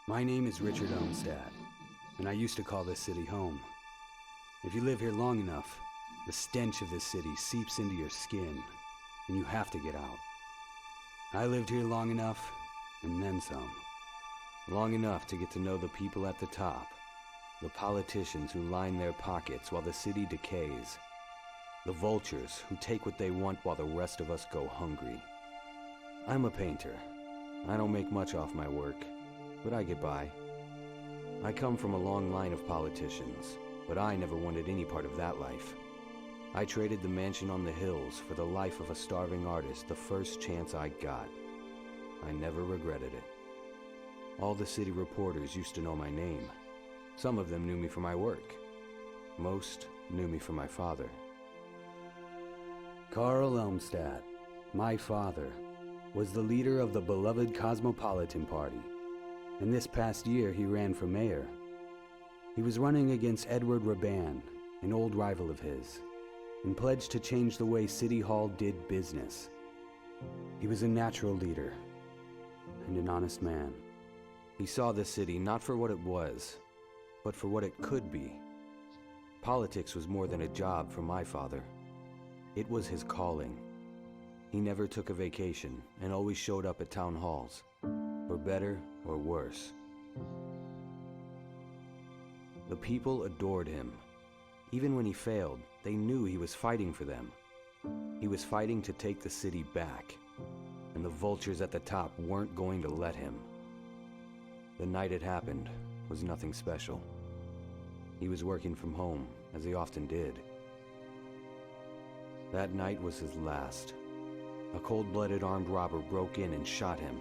My name is Richard Elmstad, and I used to call this city home. If you live here long enough, the stench of this city seeps into your skin, and you have to get out. I lived here long enough, and then some. Long enough to get to know the people at the top, the politicians who line their pockets while the city decays, the vultures who take what they want while the rest of us go hungry. I'm a painter. I don't make much off my work, but I get by. I come from a long line of politicians, but I never wanted any part of that life. I traded the mansion on the hills for the life of a starving artist the first chance I got. I never regretted it. All the city reporters used to know my name. Some of them knew me for my work. Most knew me for my father. Carl Elmstad, my father, was the leader of the beloved Cosmopolitan Party. And this past year, he ran for mayor. He was running against Edward Raban, an old rival of his, and pledged to change the way City Hall did business. He was a natural leader and an honest man. He saw the city not for what it was, but for what it could be. Politics was more than a job for my father. It was his calling. He never took a vacation and always showed up at town halls, for better or worse. The people adored him. Even when he failed, they knew he was fighting for them. He was fighting to take the city back, and the vultures at the top weren't going to let him. The night it happened was nothing special. He was working from home, as he often did. That night was his last. A cold-blooded armed robber broke in and shot him.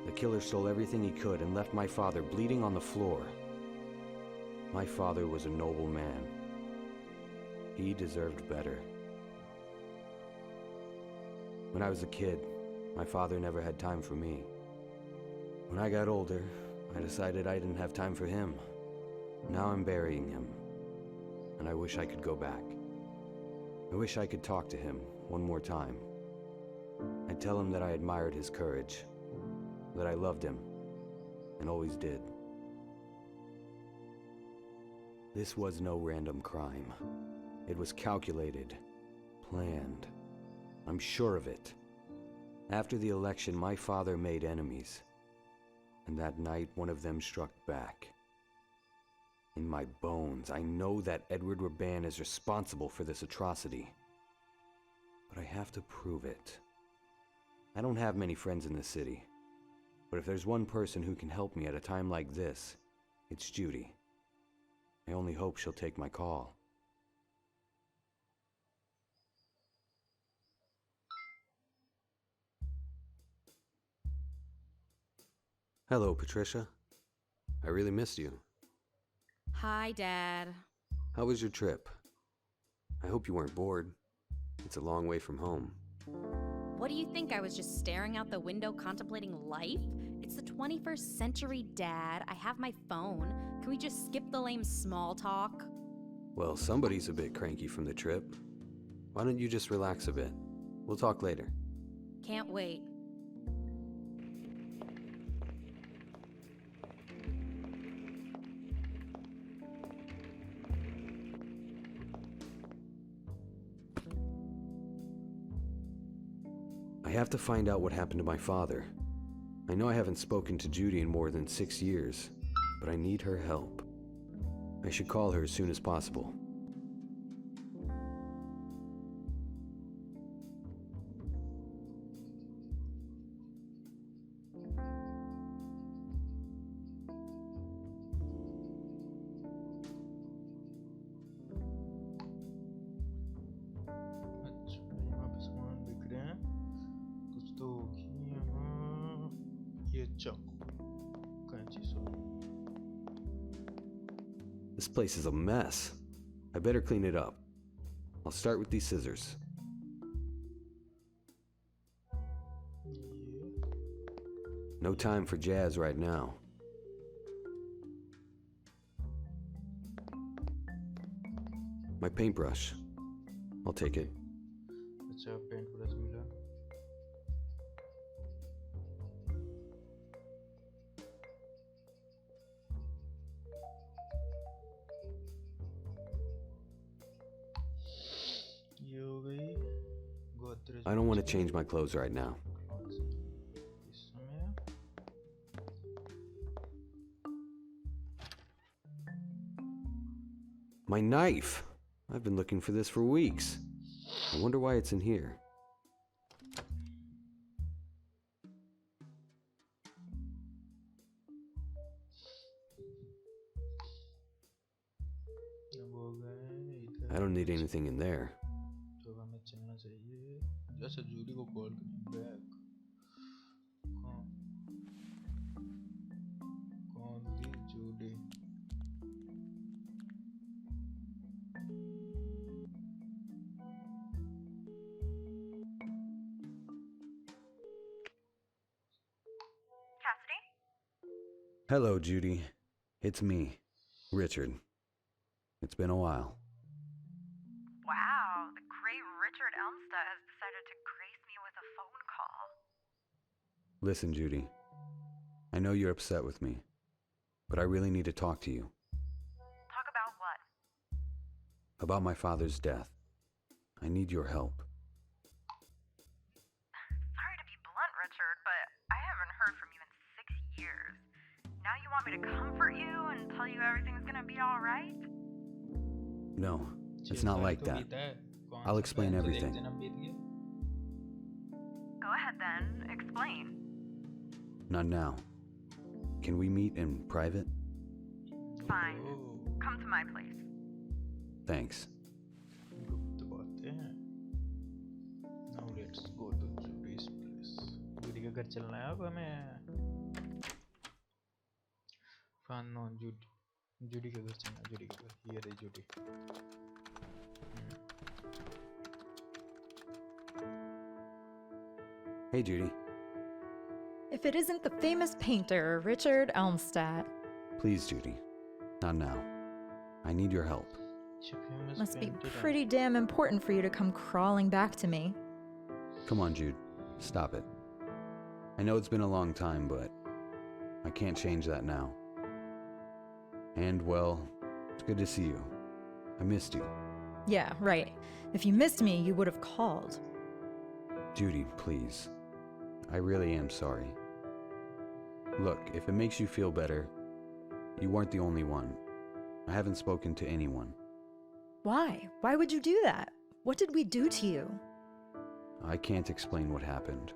The killer stole everything he could and left my father bleeding on the floor. My father was a noble man. He deserved better. When I was a kid, my father never had time for me. When I got older, I decided I didn't have time for him. Now I'm burying him, and I wish I could go back. I wish I could talk to him one more time. I'd tell him that I admired his courage, that I loved him, and always did. This was no random crime. It was calculated, planned. I'm sure of it. After the election, my father made enemies, and that night one of them struck back. In my bones, I know that Edward Raban is responsible for this atrocity, but I have to prove it. I don't have many friends in this city, but if there's one person who can help me at a time like this, it's Judy. I only hope she'll take my call. Hello, Patricia. I really missed you. Hi, Dad. How was your trip? I hope you weren't bored. It's a long way from home. What do you think? I was just staring out the window contemplating life? It's the 21st century, Dad. I have my phone. Can we just skip the lame small talk? Well, somebody's a bit cranky from the trip. Why don't you just relax a bit? We'll talk later. Can't wait. I have to find out what happened to my father. I know I haven't spoken to Judy in more than 6 years, but I need her help. I should call her as soon as possible. अच्छा यहाँ पे सामान बिक रहे हैं कुछ तो होगी यहाँ ये चाकू कैंची सब This place is a mess. I better clean it up. I'll start with these scissors. ये No time for jazz right now. My paintbrush. I'll take it. अच्छा पेंट ब्रश मिला I don't want to change my clothes right now. इस समय My knife! I've been looking for this for weeks. I wonder why it's in here. अब हो गए इधर। I don't need anything in there. तो हमें चलना चाहिए। जैसे जूडी को कॉल करें बैक। कौन दी Judy? Cassidy? Hello, Judy. It's me, Richard. It's been a while. Wow, the great Richard Elmstead has decided to grace me with a phone call. Listen, Judy. I know you're upset with me, but I really need to talk to you Talk about what? about my father's death. I need your help. Sorry to be blunt, Richard, but I haven't heard from you in 6 years. Now you want me to comfort you and tell you everything's gonna be alright? No, it's not like that. I'll explain everything. Go ahead then, explain. Not now. Can we meet in private? Fine. Come to my place. Thanks. गुप्त बातें हैं। Now let's go to Judy's place. Judy का घर चलना है अब हमें। Fun no Judy का घर चलना है। जूडी का घर। Here is Judy. Hey, Judy. If it isn't the famous painter, Richard Elmstead. Please, Judy. Not now. I need your help. Must be pretty damn important for you to come crawling back to me. Come on, Jude. Stop it. I know it's been a long time, but I can't change that now. And, well, it's good to see you. I missed you. Yeah, right. If you missed me, you would have called. Judy, please. I really am sorry. Look, if it makes you feel better, you weren't the only one. I haven't spoken to anyone. Why? Why would you do that? What did we do to you? I can't explain what happened.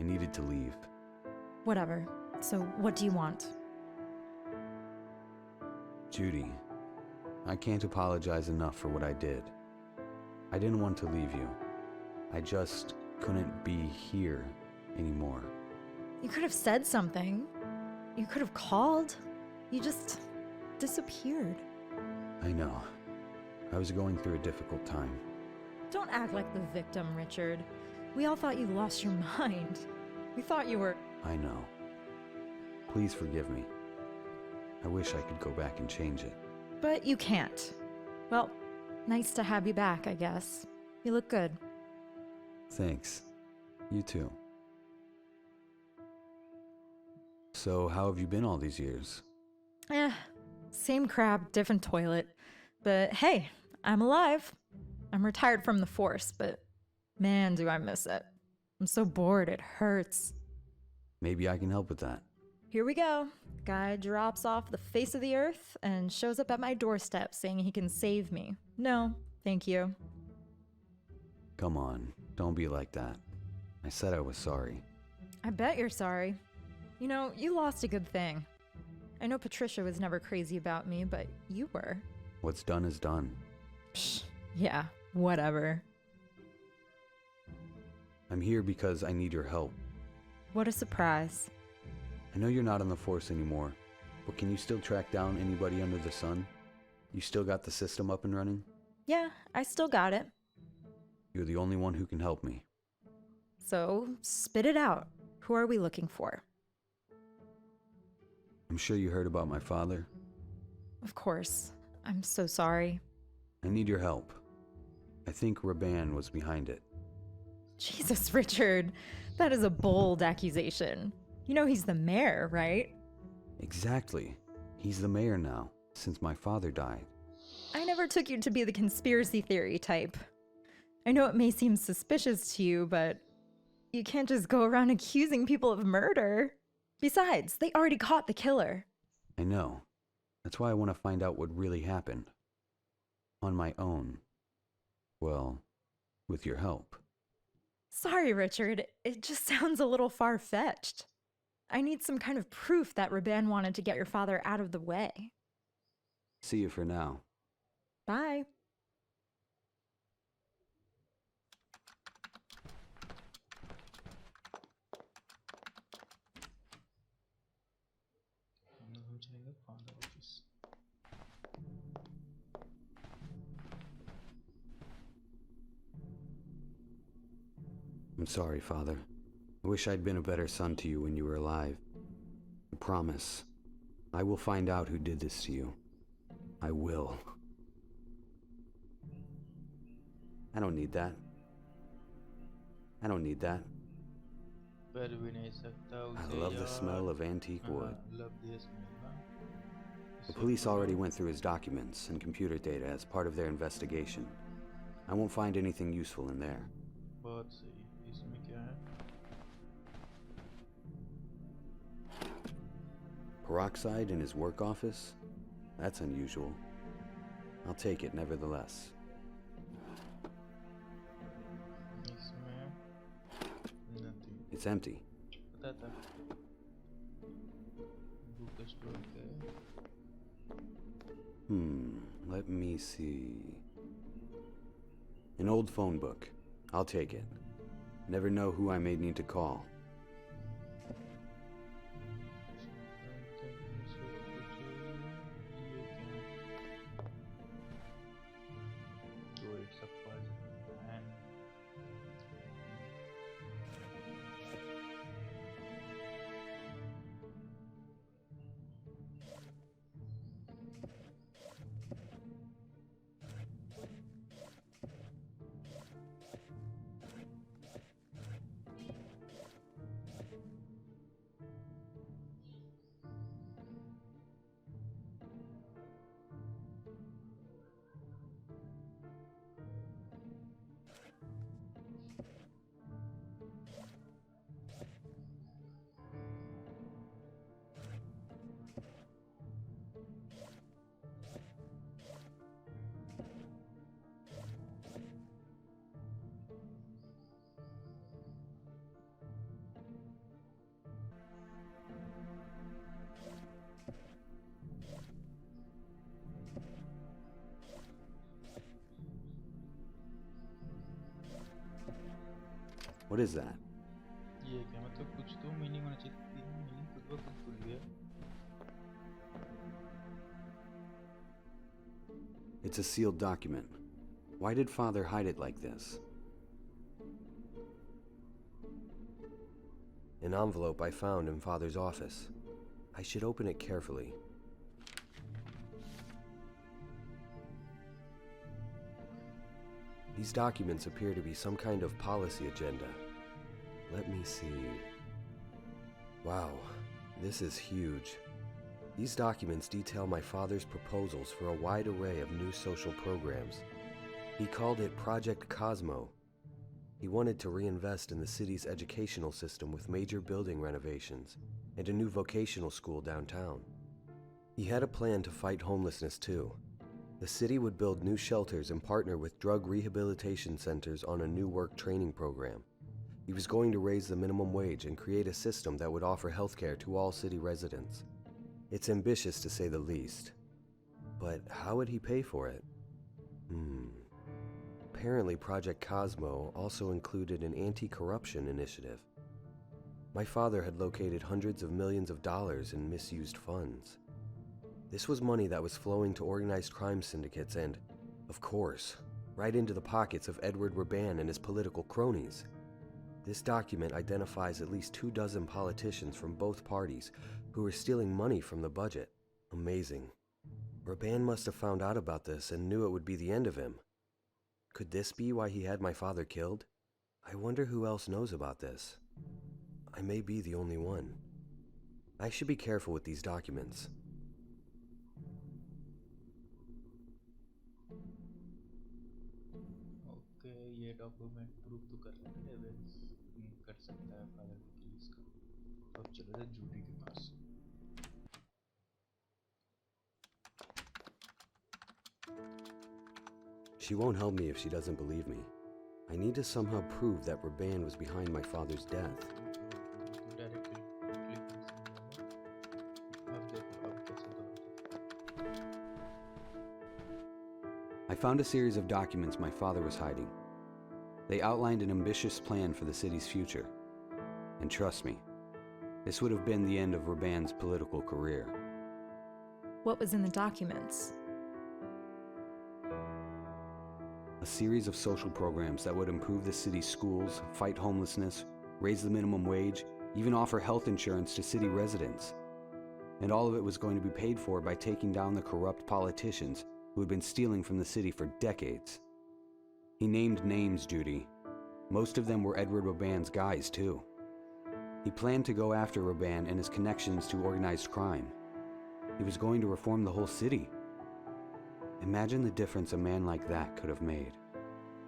I needed to leave. Whatever. So, what do you want? Judy, I can't apologize enough for what I did. I didn't want to leave you. I just couldn't be here anymore. You could have said something. You could have called. You just disappeared. I know. I was going through a difficult time. Don't act like the victim, Richard. We all thought you lost your mind. We thought you were... I know. Please forgive me. I wish I could go back and change it. But you can't. Well, nice to have you back, I guess. You look good. Thanks. You too. So, how have you been all these years? Same crap, different toilet. But hey, I'm alive. I'm retired from the force, but man, do I miss it. I'm so bored, it hurts. Maybe I can help with that. Here we go. Guy drops off the face of the earth and shows up at my doorstep saying he can save me. No, thank you. Come on, don't be like that. I said I was sorry. I bet you're sorry. You know, you lost a good thing. I know Patricia was never crazy about me, but you were. What's done is done. Psh, yeah, whatever. I'm here because I need your help. What a surprise. I know you're not on the force anymore, but can you still track down anybody under the sun? You still got the system up and running? Yeah, I still got it. You're the only one who can help me. So, spit it out. Who are we looking for? I'm sure you heard about my father. Of course. I'm so sorry. I need your help. I think Raban was behind it. Jesus, Richard. That is a bold accusation. You know he's the mayor, right? Exactly. He's the mayor now, since my father died. I never took you to be the conspiracy theory type. I know it may seem suspicious to you, but you can't just go around accusing people of murder. Besides, they already caught the killer. I know. That's why I want to find out what really happened. On my own. Well, with your help. Sorry, Richard. It just sounds a little far-fetched. I need some kind of proof that Raban wanted to get your father out of the way. See you for now. Bye. हम चलेंगे father office. I'm sorry, Father. I wish I'd been a better son to you when you were alive. I promise. I will find out who did this to you. I will. I don't need that. I don't need that. पर भी नहीं सकता उसे I love the यार. smell of antique wood. Love the smell, हाँ. The police already went through his documents and computer data as part of their investigation. I won't find anything useful in there. बहुत सही. इसमें क्या है? Peroxide in his work office? That's unusual. I'll take it nevertheless. इसमें nothing. It's empty. पता था. Book store के. Let me see. An old phone book. I'll take it. Never know who I may need to call. So it's a puzzle and What is that? ये क्या मतलब कुछ तो meaning होना चाहिए. मीनिंग खुद ब खुद भूल गया. It's a sealed document. Why did Father hide it like this? An envelope I found in Father's office. I should open it carefully. These documents appear to be some kind of policy agenda. Let me see. Wow, this is huge. These documents detail my father's proposals for a wide array of new social programs. He called it Project Cosmo. He wanted to reinvest in the city's educational system with major building renovations and a new vocational school downtown. He had a plan to fight homelessness too. The city would build new shelters and partner with drug rehabilitation centers on a new work training program. He was going to raise the minimum wage and create a system that would offer healthcare to all city residents. It's ambitious to say the least. But how would he pay for it? Apparently Project Cosmo also included an anti-corruption initiative. My father had located hundreds of millions of dollars in misused funds. This was money that was flowing to organized crime syndicates and, of course, right into the pockets of Edward Raban and his political cronies. This document identifies at least 24 politicians from both parties who were stealing money from the budget. Amazing. Raban must have found out about this and knew it would be the end of him. Could this be why he had my father killed? I wonder who else knows about this. I may be the only one. I should be careful with these documents. Okay ये ये document prove तो कर लेंगे कर सकता है father की police का अब चलो जा जूडी के पास She won't help me if she doesn't believe me. I need to somehow prove that Raban was behind my father's death. Directly click कर सकते हो अब देखो अब कैसे करोगे I found a series of documents my father was hiding. They outlined an ambitious plan for the city's future. And trust me, this would have been the end of Raban's political career. What was in the documents? A series of social programs that would improve the city's schools, fight homelessness, raise the minimum wage, even offer health insurance to city residents. And all of it was going to be paid for by taking down the corrupt politicians who had been stealing from the city for decades. He named names, Judy. Most of them were Edward Raban's guys, too. He planned to go after Raban and his connections to organized crime. He was going to reform the whole city. Imagine the difference a man like that could have made.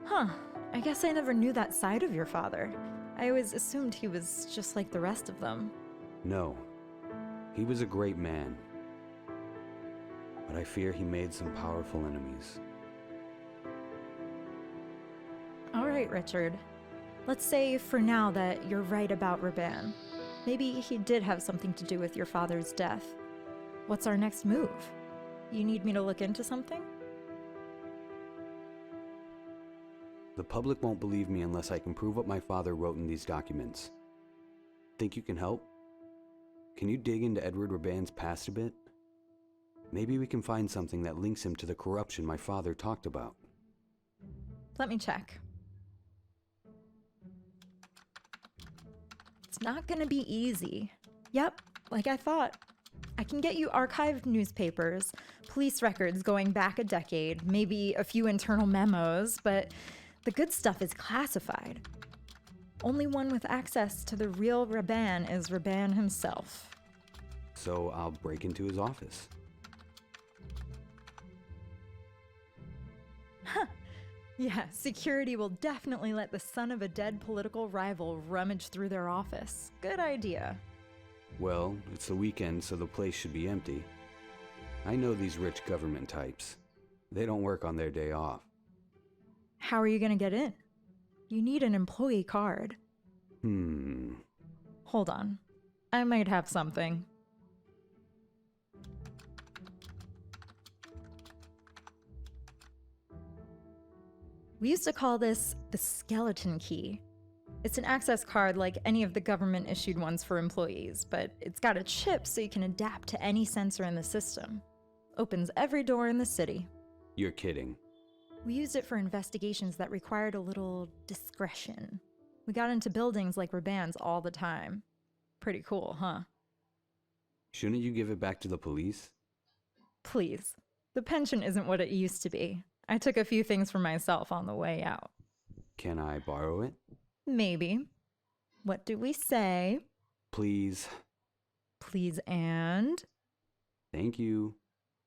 Huh. I guess I never knew that side of your father. I always assumed he was just like the rest of them. No. He was a great man. But I fear he made some powerful enemies. All right, Richard. Let's say for now that you're right about Raban. Maybe he did have something to do with your father's death. What's our next move? You need me to look into something? The public won't believe me unless I can prove what my father wrote in these documents. Think you can help? Can you dig into Edward Raban's past a bit? Maybe we can find something that links him to the corruption my father talked about. Let me check. It's not gonna be easy. Yep, like I thought. I can get you archived newspapers, police records going back a decade, maybe a few internal memos, but the good stuff is classified. Only one with access to the real Raban is Raban himself. So I'll break into his office. Yeah, security will definitely let the son of a dead political rival rummage through their office. Good idea. Well, it's the weekend, so the place should be empty. I know these rich government types. They don't work on their day off. How are you gonna get in? You need an employee card. Hold on. I might have something. We used to call this the skeleton key. It's an access card like any of the government-issued ones for employees, but it's got a chip so you can adapt to any sensor in the system. Opens every door in the city. You're kidding. We used it for investigations that required a little discretion. We got into buildings like Raban's all the time. Pretty cool, huh? Shouldn't you give it back to the police? Please. The pension isn't what it used to be. I took a few things for myself on the way out. Can I borrow it? Maybe. What do we say? Please. Please and? Thank you.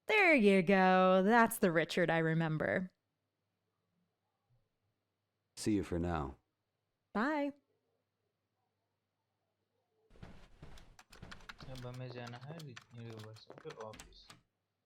There you go. That's the Richard I remember. See you for now. Bye. अब हमें जाना है universal के office